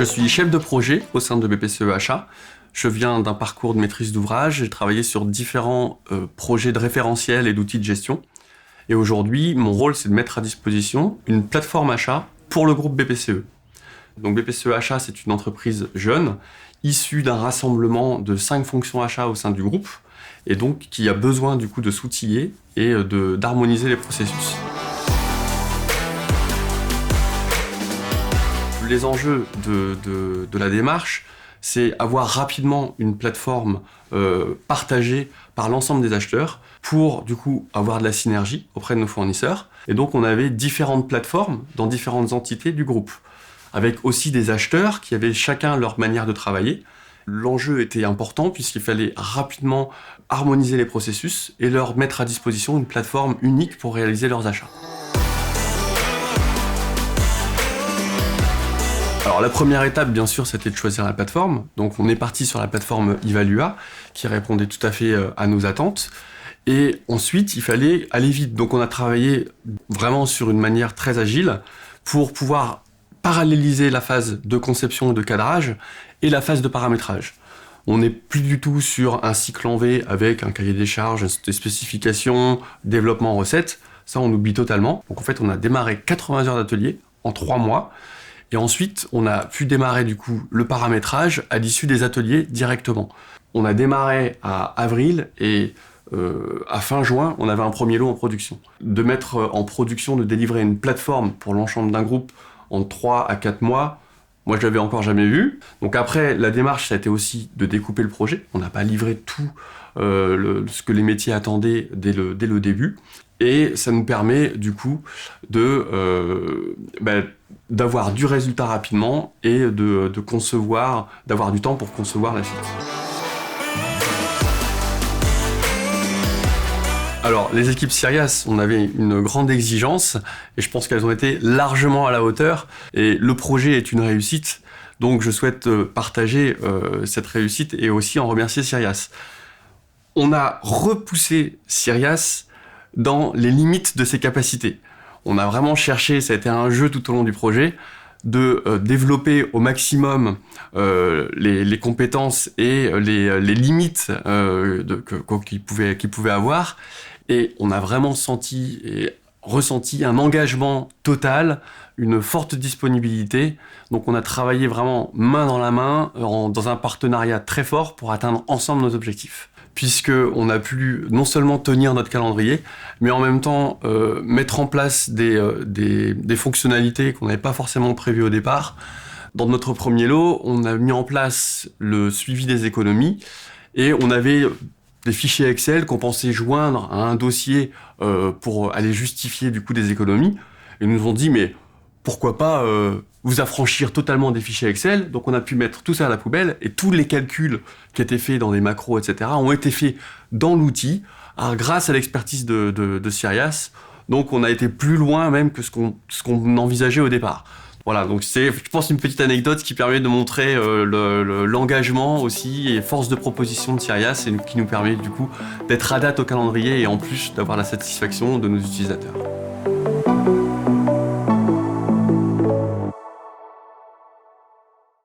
suis chef de projet au sein de BPCE Achat. Je viens d'un parcours de maîtrise d'ouvrage, j'ai travaillé sur différents projets de référentiels et d'outils de gestion. Et aujourd'hui, mon rôle, c'est de mettre à disposition une plateforme achat pour le groupe BPCE. Donc BPCE Achat, c'est une entreprise jeune, issue d'un rassemblement de 5 fonctions achats au sein du groupe, et donc qui a besoin du coup de s'outiller et d'harmoniser les processus. Les enjeux de la démarche, c'est avoir rapidement une plateforme partagée par l'ensemble des acheteurs pour du coup avoir de la synergie auprès de nos fournisseurs. Et donc on avait différentes plateformes dans différentes entités du groupe, avec aussi des acheteurs qui avaient chacun leur manière de travailler. L'enjeu était important puisqu'il fallait rapidement harmoniser les processus et leur mettre à disposition une plateforme unique pour réaliser leurs achats. Alors la première étape, bien sûr, c'était de choisir la plateforme. Donc on est parti sur la plateforme Evalua, qui répondait tout à fait à nos attentes. Et ensuite, il fallait aller vite. Donc on a travaillé vraiment sur une manière très agile pour pouvoir paralléliser la phase de conception et de cadrage et la phase de paramétrage. On n'est plus du tout sur un cycle en V avec un cahier des charges, des spécifications, développement, recettes. Ça, on oublie totalement. Donc en fait, on a démarré 80 heures d'atelier en 3 mois. Et ensuite, on a pu démarrer du coup le paramétrage à l'issue des ateliers directement. On a démarré à avril et à fin juin, on avait un premier lot en production. De mettre en production, de délivrer une plateforme pour l'ensemble d'un groupe en 3 à 4 mois, moi je l'avais encore jamais vu. Donc après, la démarche, ça a été aussi de découper le projet. On n'a pas livré tout ce que les métiers attendaient dès le début. Et ça nous permet du coup d'avoir du résultat rapidement et de concevoir, d'avoir du temps pour concevoir la suite. Alors, les équipes Sirias, on avait une grande exigence et je pense qu'elles ont été largement à la hauteur et le projet est une réussite, donc je souhaite partager cette réussite et aussi en remercier Sirias. On a repoussé Sirias dans les limites de ses capacités. On a vraiment cherché, ça a été un jeu tout au long du projet, de développer au maximum les compétences et les limites qu'il pouvait avoir. Et on a vraiment senti et ressenti un engagement total, une forte disponibilité. Donc on a travaillé vraiment main dans la main, dans un partenariat très fort pour atteindre ensemble nos objectifs. Puisqu'on a pu non seulement tenir notre calendrier, mais en même temps mettre en place des fonctionnalités qu'on n'avait pas forcément prévues au départ. Dans notre premier lot, on a mis en place le suivi des économies et on avait des fichiers Excel qu'on pensait joindre à un dossier pour aller justifier du coup des économies. Et ils nous ont dit, mais pourquoi pas vous affranchir totalement des fichiers Excel. Donc on a pu mettre tout ça à la poubelle et tous les calculs qui étaient faits dans des macros, etc. ont été faits dans l'outil grâce à l'expertise de Sirias. Donc on a été plus loin même que ce qu'on envisageait au départ. Voilà, donc c'est, je pense, une petite anecdote qui permet de montrer l'engagement aussi et force de proposition de Sirias et qui nous permet du coup d'être à date au calendrier et en plus d'avoir la satisfaction de nos utilisateurs.